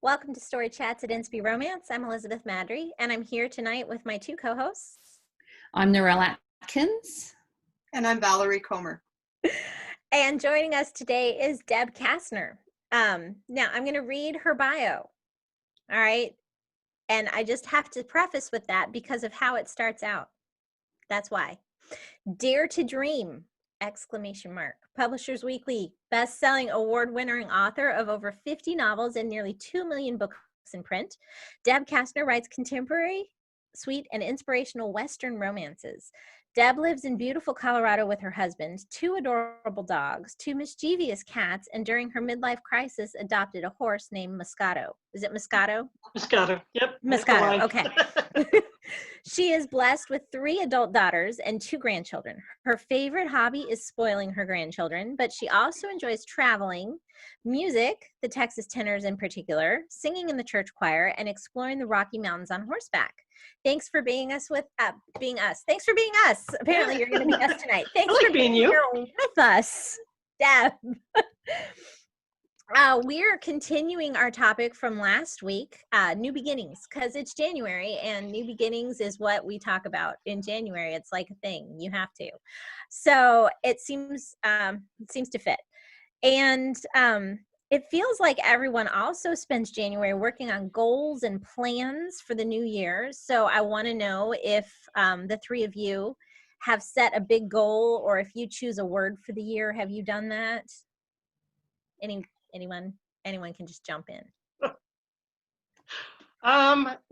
Welcome to Story Chats at Inspy Romance. I'm Elizabeth Maddrey, and I'm here tonight with my two co-hosts. I'm Narelle Atkins. And I'm Valerie Comer. And joining us today is Deb Kastner. Now, I'm going to read her bio, all right? And I just have to preface with that because of how it starts out. That's why. Dare to Dream! Exclamation mark. Publishers Weekly, best-selling award-winning author of over 50 novels and nearly 2 million books in print. Deb Kastner writes contemporary, sweet, and inspirational Western romances. Deb lives in beautiful Colorado with her husband, 2 adorable dogs, 2 mischievous cats, and during her midlife crisis, adopted a horse named Moscato. Is it Moscato? Moscato, yep. Moscato, okay. She is blessed with 3 adult daughters and 2 grandchildren. Her favorite hobby is spoiling her grandchildren, but she also enjoys traveling, music, the Texas tenors in particular, singing in the church choir, and exploring the Rocky Mountains on horseback. Thanks for being us. Thanks for being us. Apparently, you're going to be us tonight. Thanks for being here with us, Deb. We're continuing our topic from last week, new beginnings, because it's January, and new beginnings is what we talk about in January. It's like a thing. You have to. So it seems to fit. And it feels like everyone also spends January working on goals and plans for the new year. So I want to know if the 3 of you have set a big goal, or if you choose a word for the year. Have you done that? Anyone can just jump in.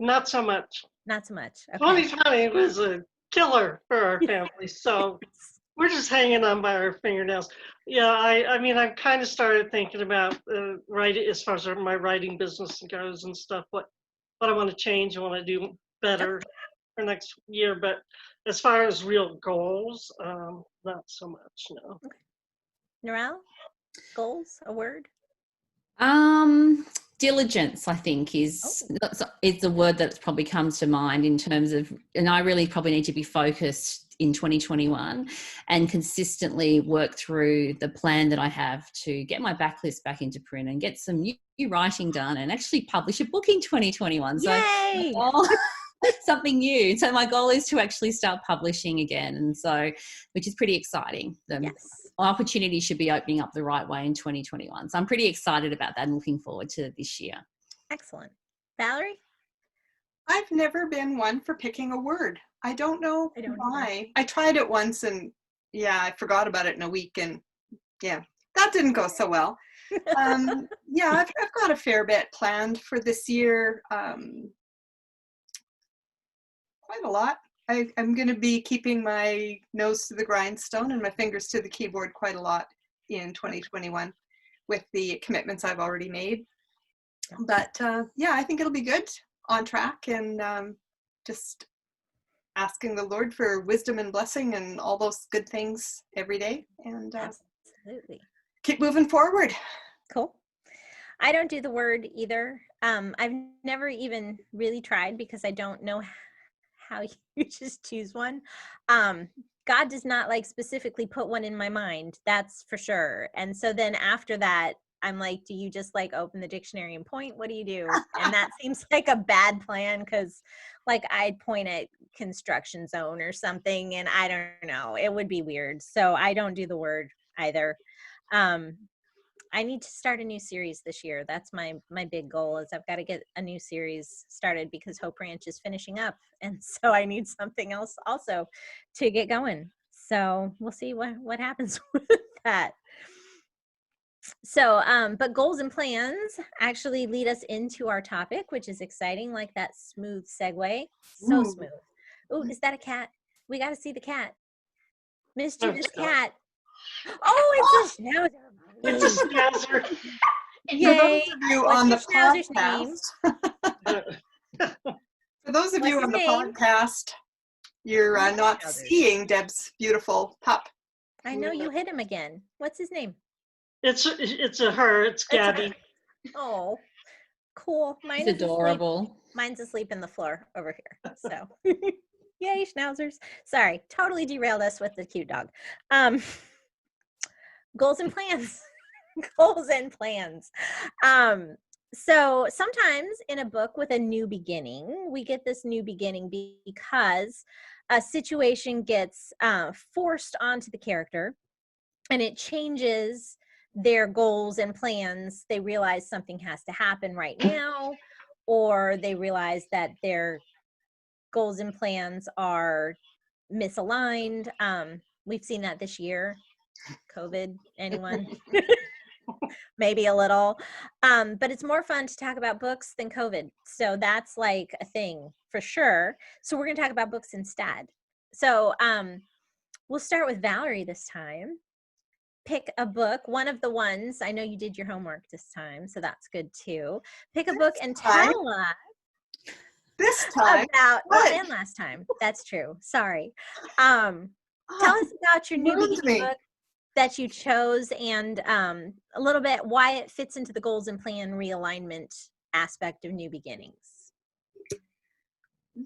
Not so much. Not so much. Okay. 2020 was a killer for our family, so we're just hanging on by our fingernails. Yeah, I mean, I've kind of started thinking about writing, as far as my writing business goes and stuff, what I want to change and want to do better for next year. But as far as real goals, not so much, no. Okay. Narelle, goals, a word? Diligence, I think, is a word that probably comes to mind in terms of, and I really probably need to be focused in 2021 and consistently work through the plan that I have to get my backlist back into print and get some new writing done and actually publish a book in 2021. Yay! So something new. So my goal is to actually start publishing again, and so, which is pretty exciting. Yes. Opportunities should be opening up the right way in 2021. So I'm pretty excited about that and looking forward to this year. Excellent. Valerie? I've never been one for picking a word. I don't know why. Either. I tried it once and I forgot about it in a week, and that didn't go so well. I've got a fair bit planned for this year. Quite a lot. I'm going to be keeping my nose to the grindstone and my fingers to the keyboard quite a lot in 2021 with the commitments I've already made. But I think it'll be good, on track, and just asking the Lord for wisdom and blessing and all those good things every day, and absolutely keep moving forward. Cool. I don't do the word either. I've never even really tried because I don't know how you just choose one. God does not specifically put one in my mind, that's for sure. And so then after that, I'm like, do you just open the dictionary and point? What do you do? And that seems like a bad plan, because I'd point at construction zone or something, and I don't know, it would be weird. So I don't do the word either. I need to start a new series this year. That's my big goal, is I've got to get a new series started because Hope Ranch is finishing up. And so I need something else also to get going. So we'll see what happens with that. So, but goals and plans actually lead us into our topic, which is exciting, like that smooth segue. So smooth. Ooh, is that a cat? We got to see the cat. Mischievous cat. Oh, it's a schnauzer. It's a schnauzer. Yay. For those of you on the podcast, you're not seeing Deb's beautiful pup. I know you hit him again. What's his name? It's a her. It's Gabby. Oh, cool. Mine's adorable. Mine's asleep in the floor over here. So, yay, schnauzers. Sorry, totally derailed us with the cute dog. Goals and plans. Goals and plans. So sometimes in a book with a new beginning, we get this new beginning because a situation gets forced onto the character and it changes their goals and plans. They realize something has to happen right now, or they realize that their goals and plans are misaligned. We've seen that this year. COVID, anyone? Maybe a little. But it's more fun to talk about books than COVID. So that's like a thing for sure. So we're going to talk about books instead. So we'll start with Valerie this time. Pick a book, one of the ones. I know you did your homework this time, so that's good too. Pick a book and tell us This time. about, What? and last time. That's true. Sorry. Tell us about your new beginning book that you chose and a little bit why it fits into the goals and plan realignment aspect of New Beginnings.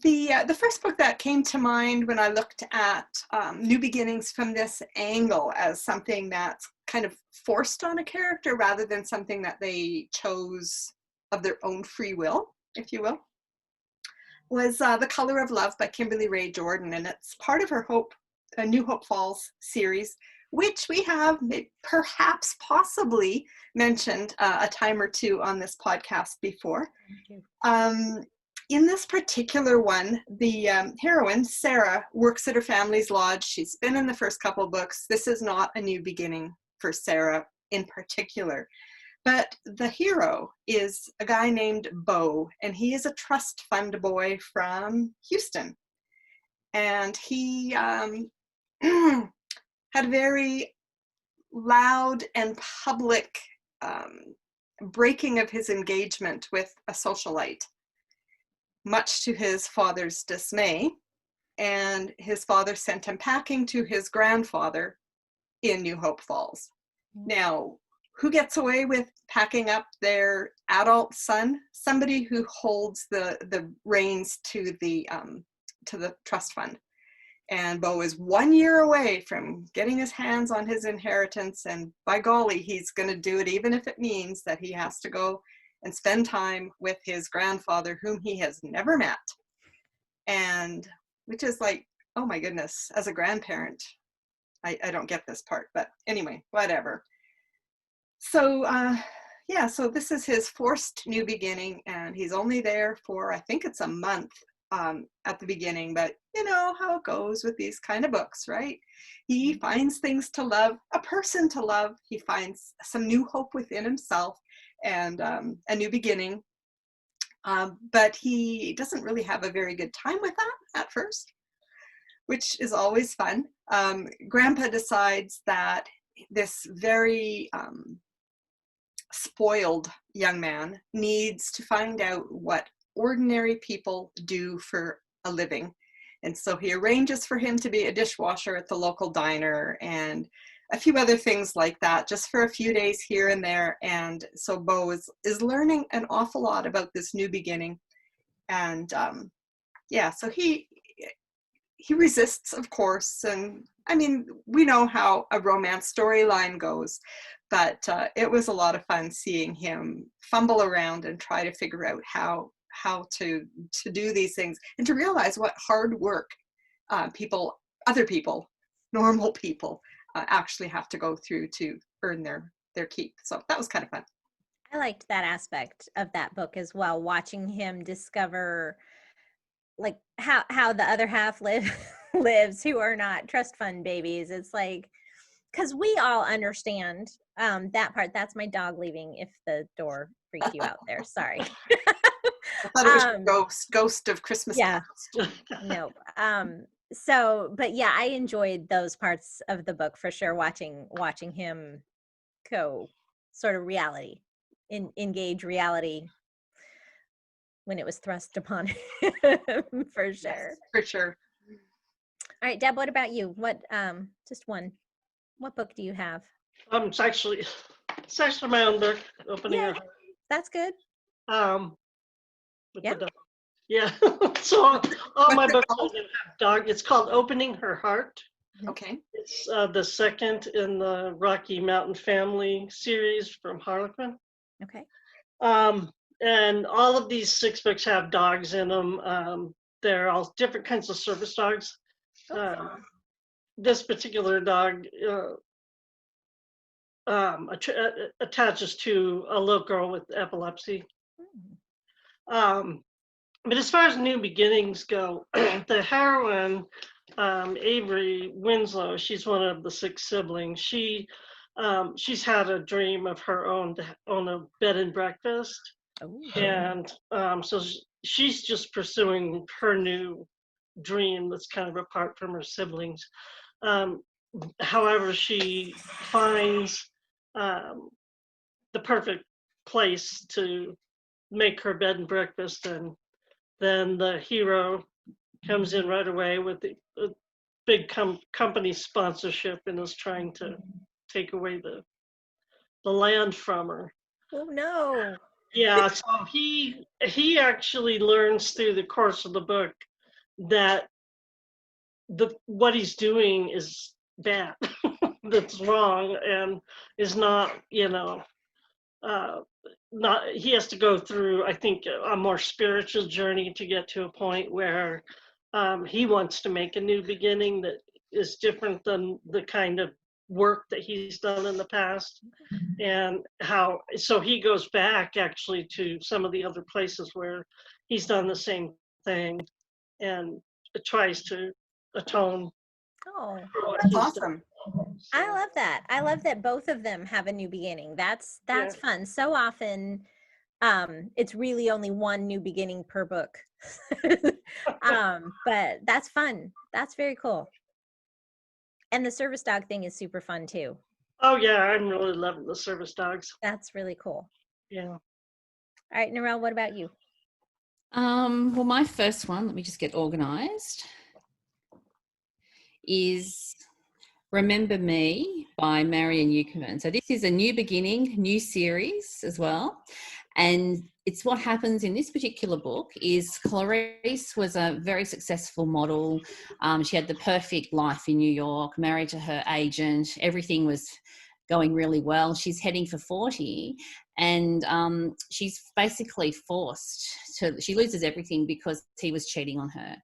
The first book that came to mind when I looked at New Beginnings from this angle as something that's kind of forced on a character rather than something that they chose of their own free will, if you will, was The Color of Love by Kimberly Ray Jordan. And it's part of her New Hope Falls series, which we have perhaps possibly mentioned a time or two on this podcast before. In this particular one, the heroine, Sarah, works at her family's lodge. She's been in the first couple books. This is not a new beginning for Sarah in particular. But the hero is a guy named Bo, and he is a trust fund boy from Houston. And he had a very loud and public breaking of his engagement with a socialite, much to his father's dismay. And his father sent him packing to his grandfather in New Hope Falls. Now, who gets away with packing up their adult son? Somebody who holds the reins to the trust fund. And Bo is 1 year away from getting his hands on his inheritance, and by golly, he's going to do it even if it means that he has to go and spend time with his grandfather, whom he has never met. And which is like, oh my goodness, as a grandparent, I don't get this part, but anyway, whatever. So yeah, so this is his forced new beginning, and he's only there for, I think it's a month at the beginning, but you know how it goes with these kind of books, right? He finds things to love, a person to love. He finds some new hope within himself and a new beginning. But he doesn't really have a very good time with that at first, which is always fun. Grandpa decides that this very spoiled young man needs to find out what ordinary people do for a living. And so he arranges for him to be a dishwasher at the local diner and a few other things like that, just for a few days here and there. And so Bo is learning an awful lot about this new beginning. And yeah, so he resists, of course. And I mean, we know how a romance storyline goes, but it was a lot of fun seeing him fumble around and try to figure out how to do these things and to realize what hard work other people, normal people, actually have to go through to earn their keep. So that was kind of fun. I liked that aspect of that book as well, watching him discover like how the other half lives who are not trust fund babies. It's like, because we all understand that part. That's my dog leaving if the door freaked you out there. Sorry. I thought it was ghost of Christmas past. Nope. So, but yeah, I enjoyed those parts of the book for sure, watching him go sort of engage reality when it was thrust upon him for sure. Yes, for sure. All right, Deb, what about you? What just one. What book do you have? It's actually my own book, Opening Her Heart. That's good. Yeah. So all my books have dog. It's called Opening Her Heart. Okay. It's the second in the Rocky Mountain Family series from Harlequin. Okay. And all of these 6 books have dogs in them. They're all different kinds of service dogs. This particular dog attaches to a little girl with epilepsy. But as far as new beginnings go, the heroine, Avery Winslow, she's one of the 6 siblings. She's had a dream of her own to own a bed and breakfast. And so she's just pursuing her new dream that's kind of apart from her siblings. However, she finds the perfect place to make her bed and breakfast, and then the hero comes in right away with the big company sponsorship and is trying to take away the land from her. Oh no. Yeah, so he actually learns through the course of the book that what he's doing is bad, that's wrong, and is not, not, he has to go through, I think, a more spiritual journey to get to a point where he wants to make a new beginning that is different than the kind of work that he's done in the past. And so he goes back actually to some of the other places where he's done the same thing and tries to atone. Oh, That's awesome. I love that. I love that both of them have a new beginning. That's fun. So often it's really only one new beginning per book. But that's fun. That's very cool. And the service dog thing is super fun too. Oh yeah, I'm really loving the service dogs. That's really cool. Yeah. All right, Narelle, what about you? Well, my first one, let me just get organized, is Remember Me by Marion Newcomen. So this is a new beginning, new series as well. And it's what happens in this particular book is Clarice was a very successful model. She had the perfect life in New York, married to her agent. Everything was going really well. She's heading for 40 and she's basically she loses everything because he was cheating on her.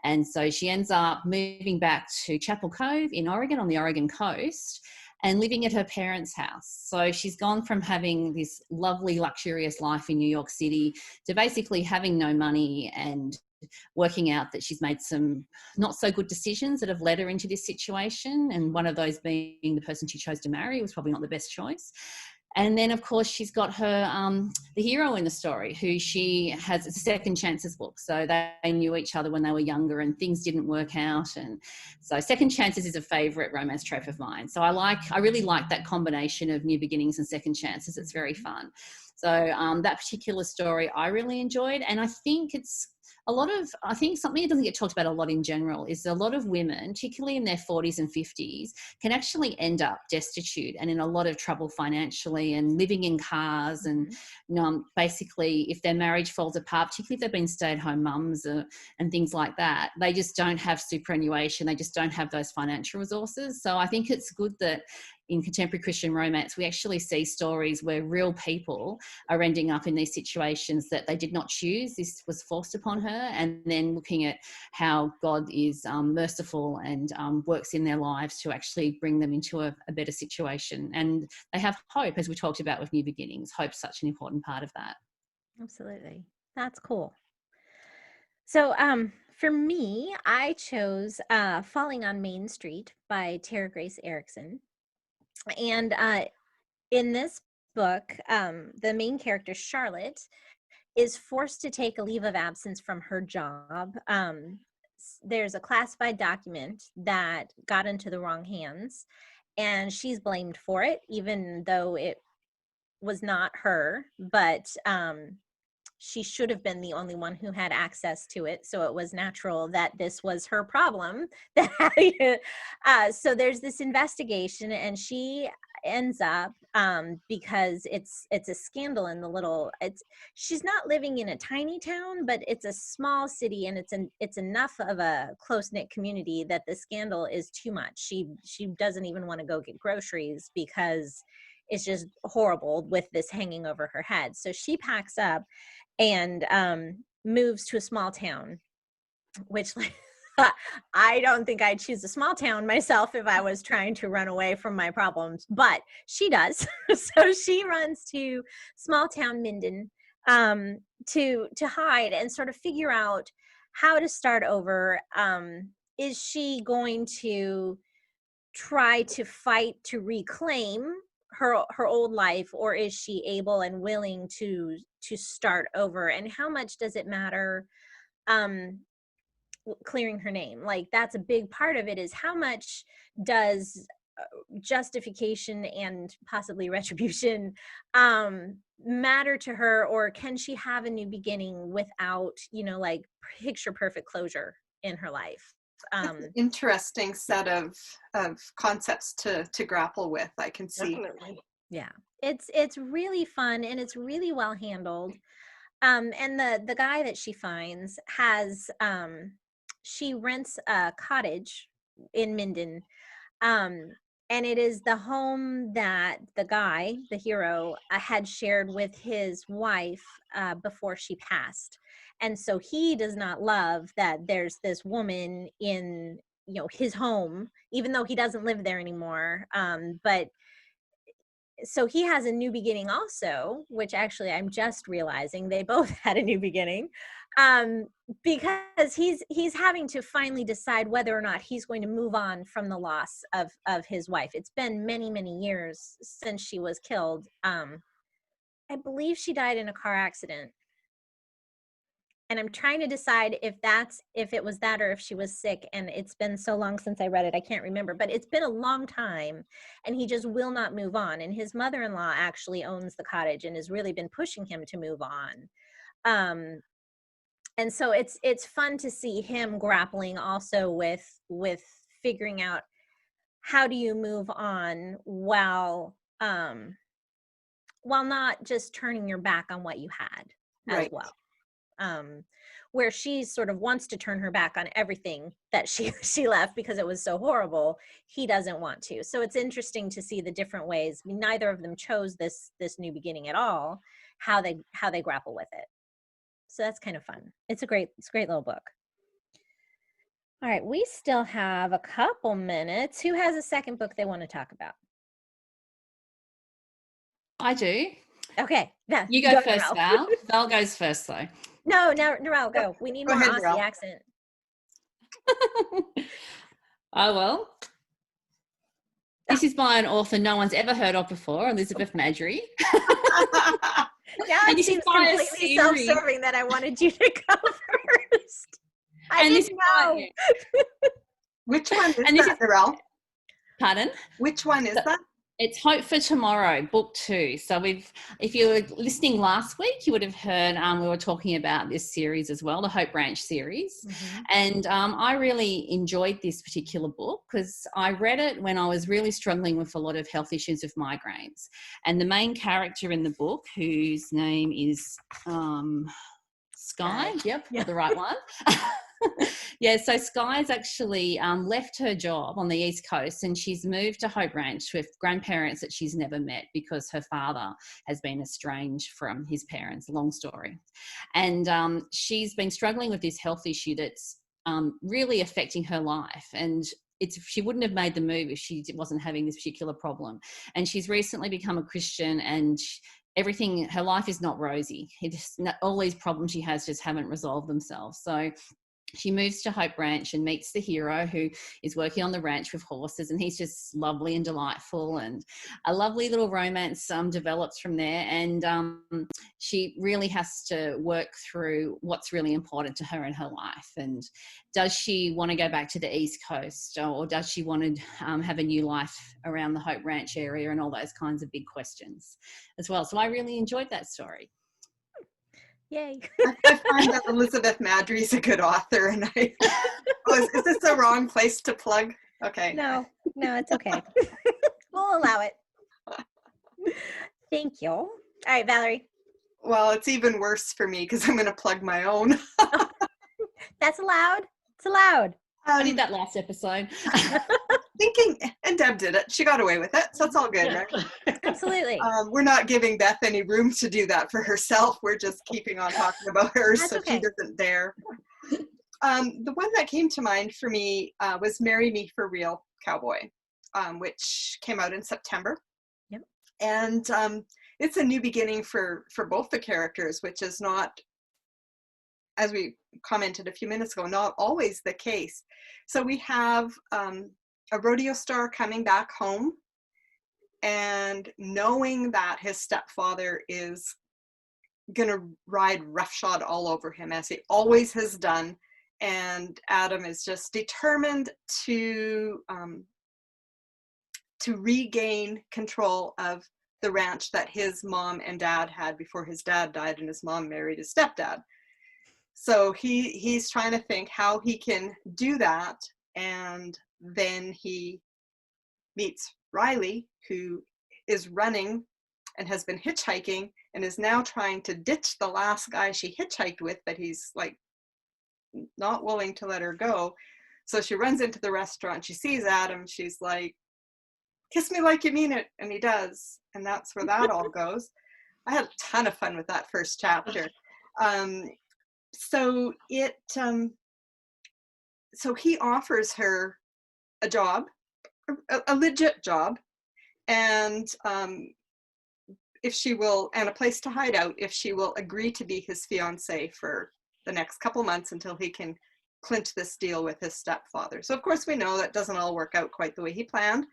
And so she ends up moving back to Chapel Cove in Oregon, on the Oregon coast, and living at her parents' house. So she's gone from having this lovely, luxurious life in New York City to basically having no money and working out that she's made some not so good decisions that have led her into this situation. And one of those being the person she chose to marry was probably not the best choice. And then, of course, she's got her, the hero in the story, who she has a second chances book. So they knew each other when they were younger and things didn't work out. And so second chances is a favourite romance trope of mine. So I really like that combination of new beginnings and second chances. It's very fun. So that particular story I really enjoyed. And I think I think something that doesn't get talked about a lot in general is a lot of women, particularly in their 40s and 50s, can actually end up destitute and in a lot of trouble financially and living in cars. And basically, if their marriage falls apart, particularly if they've been stay-at-home mums and things like that, they just don't have superannuation. They just don't have those financial resources. So I think it's good that in contemporary Christian romance, we actually see stories where real people are ending up in these situations that they did not choose. This was forced upon her, and then looking at how God is merciful and works in their lives to actually bring them into a better situation. And they have hope, as we talked about with New Beginnings. Hope's such an important part of that. Absolutely. That's cool. So for me, I chose Falling on Main Street by Tara Grace Erickson. And in this book, the main character, Charlotte, is forced to take a leave of absence from her job. There's a classified document that got into the wrong hands, and she's blamed for it, even though it was not her. But she should have been the only one who had access to it. So it was natural that this was her problem. So there's this investigation, and she ends up because it's a scandal in she's not living in a tiny town, but it's a small city, and it's enough of a close-knit community that the scandal is too much. She doesn't even want to go get groceries because is just horrible with this hanging over her head. So she packs up and moves to a small town, which I don't think I'd choose a small town myself if I was trying to run away from my problems, but she does. So she runs to small town Minden to hide and sort of figure out how to start over. Is she going to try to fight to reclaim her old life, or is she able and willing to start over? And how much does it matter clearing her name? Like, that's a big part of it, is how much does justification and possibly retribution matter to her, or can she have a new beginning without, like, picture perfect closure in her life? Interesting set of concepts to grapple with, I can see. Definitely. Yeah, it's really fun, and it's really well handled. And the guy that she finds has she rents a cottage in Minden, and it is the home that the guy, the hero, had shared with his wife before she passed. And so he does not love that there's this woman in, his home, even though he doesn't live there anymore. But so he has a new beginning also, which actually I'm just realizing they both had a new beginning, because he's having to finally decide whether or not he's going to move on from the loss of his wife. It's been many, many years since she was killed. I believe she died in a car accident. And I'm trying to decide if it was that, or if she was sick. And it's been so long since I read it, I can't remember, but it's been a long time, and he just will not move on. And his mother-in-law actually owns the cottage and has really been pushing him to move on. And so it's fun to see him grappling also with figuring out, how do you move on while not just turning your back on what you had as well. Where she sort of wants to turn her back on everything that she left because it was so horrible. He doesn't want to. So it's interesting to see the different ways. I mean, neither of them chose this new beginning at all, how they grapple with it. So that's kind of fun. It's a great little book. All right, we still have a couple minutes. Who has a second book they want to talk about? I do. Okay. Yeah, You go first, Val. Val goes first, though. No, Narelle, go. We need more Aussie accent. Oh, well. This is by an author no one's ever heard of before, Elizabeth Maddrey. Now it seems completely self-serving that I wanted you to go first. I didn't know. Which one is that, Narelle? Pardon? Which one is that? It's Hope for Tomorrow, book 2. So if you were listening last week, you would have heard we were talking about this series as well, the Hope Branch series. Mm-hmm. And I really enjoyed this particular book because I read it when I was really struggling with a lot of health issues with migraines. And the main character in the book, whose name is Sky, yep, the right one. Yeah, so Sky's actually left her job on the East Coast, and she's moved to Hope Ranch with grandparents that she's never met because her father has been estranged from his parents. Long story. And she's been struggling with this health issue that's really affecting her life. And she wouldn't have made the move if she wasn't having this particular problem. And she's recently become a Christian, and her life is not rosy. All these problems she has just haven't resolved themselves. So she moves to Hope Ranch and meets the hero who is working on the ranch with horses, and he's just lovely and delightful, and a lovely little romance develops from there. And she really has to work through what's really important to her in her life. And does she want to go back to the East Coast, or does she want to have a new life around the Hope Ranch area, and all those kinds of big questions as well. So I really enjoyed that story. Yay. I find that Elizabeth Maddrey is a good author, and is this the wrong place to plug? Okay. No, it's okay. We'll allow it. Thank you. All right, Valerie. Well, it's even worse for me because I'm going to plug my own. That's allowed. It's allowed. I did that last episode. thinking, and Deb did it. She got away with it, so it's all good, right? Absolutely. We're not giving Beth any room to do that for herself. We're just keeping on talking about her That's so okay. she doesn't dare. The one that came to mind for me was Marry Me for Real, Cowboy, which came out in September. Yep. And it's a new beginning for both the characters, which is not, as we commented a few minutes ago, not always the case. So we have a rodeo star coming back home and knowing that his stepfather is going to ride roughshod all over him, as he always has done. And Adam is just determined to regain control of the ranch that his mom and dad had before his dad died and his mom married his stepdad. So he's trying to think how he can do that. And then he meets Riley, who is running and has been hitchhiking and is now trying to ditch the last guy she hitchhiked with, but he's like not willing to let her go. So she runs into the restaurant, she sees Adam, she's like, kiss me like you mean it, and he does, and that's where that all goes. I had a ton of fun with that first chapter. So he offers her a job, a legit job, and if she will, and a place to hide out, if she will agree to be his fiance for the next couple months until he can clinch this deal with his stepfather. So of course we know that doesn't all work out quite the way he planned,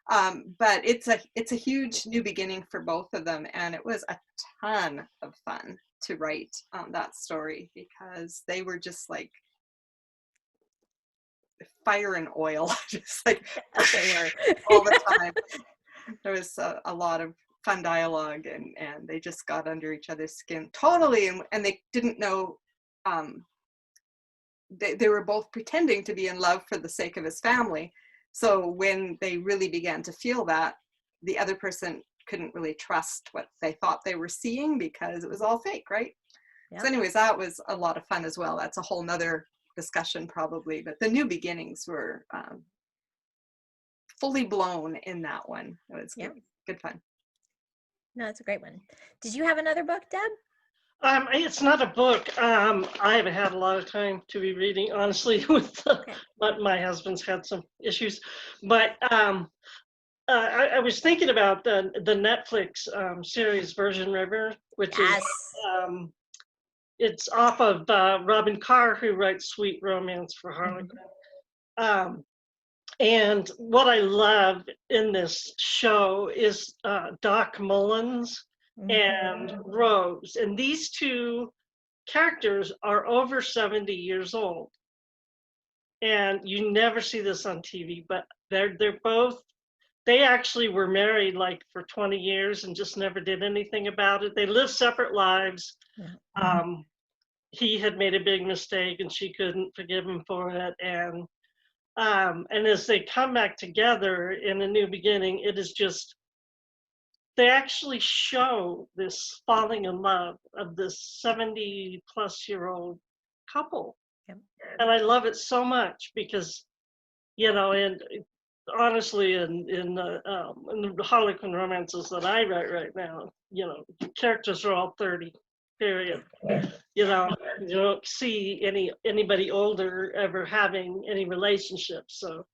but it's a huge new beginning for both of them, and it was a ton of fun to write that story because they were just like fire and oil, just like all the time. There was a lot of fun dialogue, and they just got under each other's skin totally, and they didn't know, they were both pretending to be in love for the sake of his family. So when they really began to feel that, the other person couldn't really trust what they thought they were seeing because it was all fake, right? Yep. So anyways, that was a lot of fun as well. That's a whole nother discussion probably, but the new beginnings were fully blown in that one. It was good fun. No, it's a great one. Did you have another book, Deb? It's not a book. I haven't had a lot of time to be reading, honestly, but my husband's had some issues. But I was thinking about the Netflix series Virgin River, which is it's off of Robin Carr, who writes Sweet Romance for Harlequin. And what I love in this show is Doc Mullins and Rose. And these two characters are over 70 years old. And you never see this on TV, but they're both, they actually were married like for 20 years and just never did anything about it. They live separate lives. He had made a big mistake and she couldn't forgive him for it. And as they come back together in a new beginning, it is just, they actually show this falling in love of this 70-plus-year-old couple. Yep. And I love it so much because, you know, and honestly, in the Harlequin romances that I write right now, you know, the characters are all 30, period. You know, you don't see anybody older ever having any relationships. So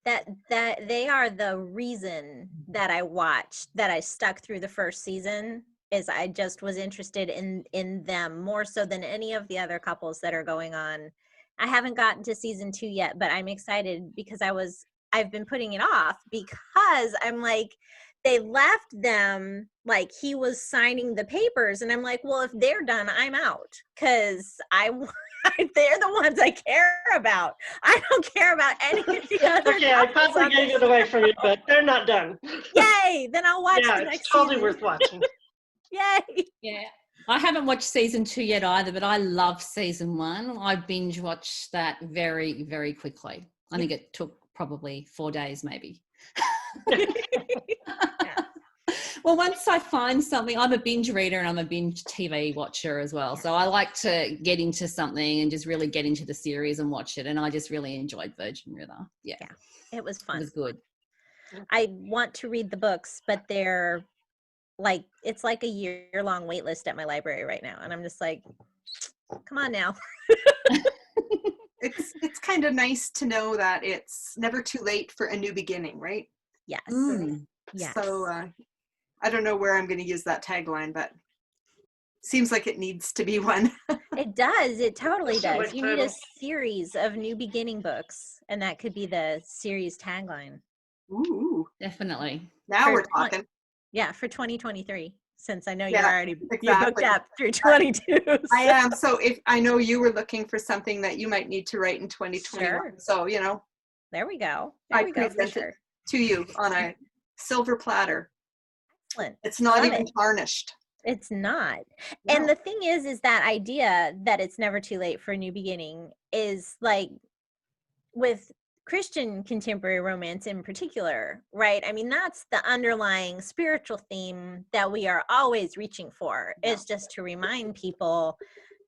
that they are the reason that I watched, that I stuck through the first season, is I just was interested in them more so than any of the other couples that are going on. I haven't gotten to season 2 yet, but I'm excited because I've been putting it off because I'm like, they left them like he was signing the papers, and I'm like, well, if they're done, I'm out because they're the ones I care about. I don't care about any of the other. Okay, I probably gave it away from you, but they're not done. Yay! Then I'll watch the next it's totally season. worth watching. Yay! Yeah, I haven't watched season 2 yet either, but I love season 1. I binge watched that very, very quickly. I think it took probably 4 days, maybe. Well, once I find something, I'm a binge reader and I'm a binge TV watcher as well. So I like to get into something and just really get into the series and watch it. And I just really enjoyed Virgin River. Yeah. It was fun. It was good. I want to read the books, but they're like, it's like a year-long wait list at my library right now. And I'm just like, come on now. It's kind of nice to know that it's never too late for a new beginning, right? Yes. Yes. So I don't know where I'm going to use that tagline, but seems like it needs to be one. It does. It totally That's a does. good You need a title. series of new beginning books, and that could be the series tagline. Ooh, Definitely. now For we're talking. Yeah, for 2023, since I know Yeah, you're booked exactly. up through 22. I am. So if I know you were looking for something that you might need to write in 2021. Sure. So, There we go. I There we go, for present it sure. to you on a silver platter. Excellent. It's not Love even it. tarnished. It's not. No. And the thing is that idea that it's never too late for a new beginning is like with Christian contemporary romance in particular, right? I mean, that's the underlying spiritual theme that we are always reaching for, is just to remind people,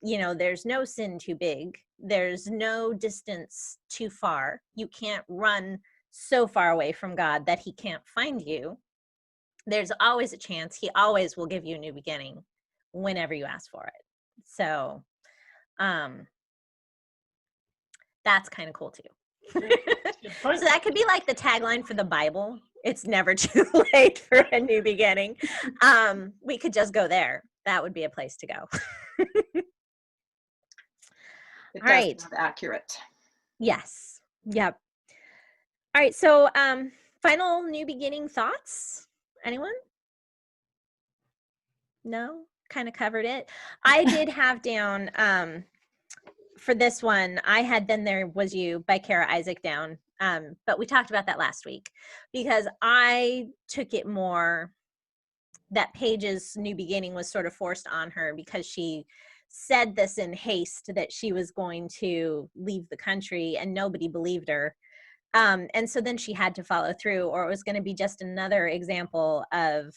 there's no sin too big. There's no distance too far. You can't run so far away from God that he can't find you. There's always a chance. He always will give you a new beginning whenever you ask for it. So that's kind of cool too. So that could be like the tagline for the Bible. It's never too late for a new beginning. We could just go there. That would be a place to go. It All does right. sound accurate. Yes. Yep. All right. So final new beginning thoughts? Anyone? No? Kind of covered it. I did have down for this one, I had Then There Was You by Kara Isaac down. But we talked about that last week because I took it more that Paige's new beginning was sort of forced on her because she said this in haste that she was going to leave the country and nobody believed her. And so then she had to follow through, or it was going to be just another example of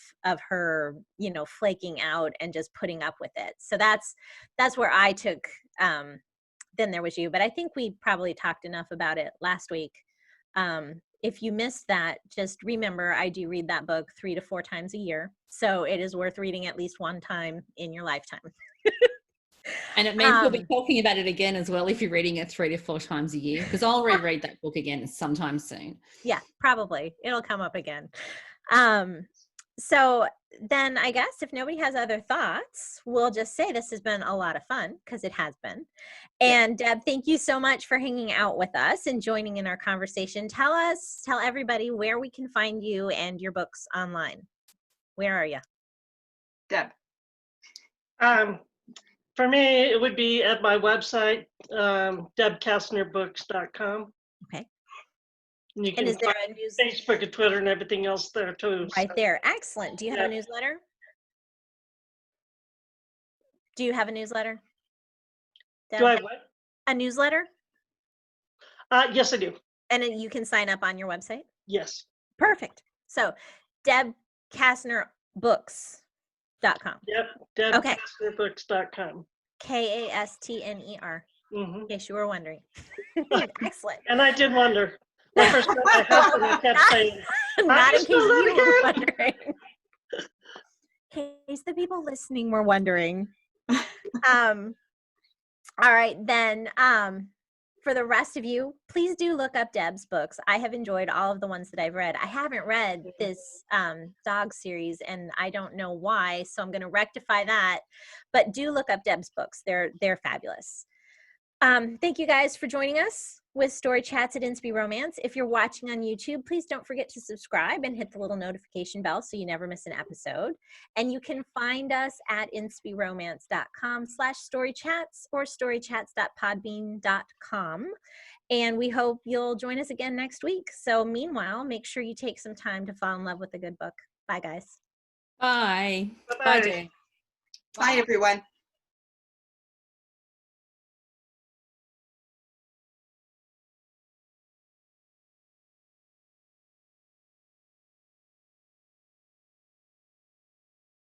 her, flaking out and just putting up with it. So that's where I took Then There Was You. But I think we probably talked enough about it last week. If you missed that, just remember I do read that book 3 to 4 times a year. So it is worth reading at least one time in your lifetime. And it means we'll be talking about it again as well if you're reading it 3 to 4 times a year, because I'll reread that book again sometime soon. Yeah, probably. It'll come up again. So then I guess if nobody has other thoughts, we'll just say this has been a lot of fun, because it has been. And Deb, thank you so much for hanging out with us and joining in our conversation. Tell everybody where we can find you and your books online. Where are you? Deb. For me, it would be at my website, debkastnerbooks.com. Okay. And you can is there find a news Facebook and Twitter and everything else there too. right there? Excellent. Do you have a newsletter? Do you have a newsletter? Deb? Do I have what? A newsletter? Yes, I do. And then you can sign up on your website? Yes. Perfect. So debkastnerbooks.com. Yep. Okay. debkastnerbooks.com. Kastner, in case you were wondering. Excellent. And I did wonder. The first time my husband kept saying, Not in case still you living were wondering. In case the people listening were wondering. All right, then for the rest of you, please do look up Deb's books. I have enjoyed all of the ones that I've read. I haven't read this dog series, and I don't know why, so I'm going to rectify that. But do look up Deb's books. They're fabulous. Thank you guys for joining us with Story Chats at Inspy Romance. If you're watching on YouTube, please don't forget to subscribe and hit the little notification bell so you never miss an episode. And you can find us at inspyromance.com/storychats or storychats.podbean.com. And we hope you'll join us again next week. So meanwhile, make sure you take some time to fall in love with a good book. Bye, guys. Bye. Bye-bye. Bye, Jen. Bye, everyone.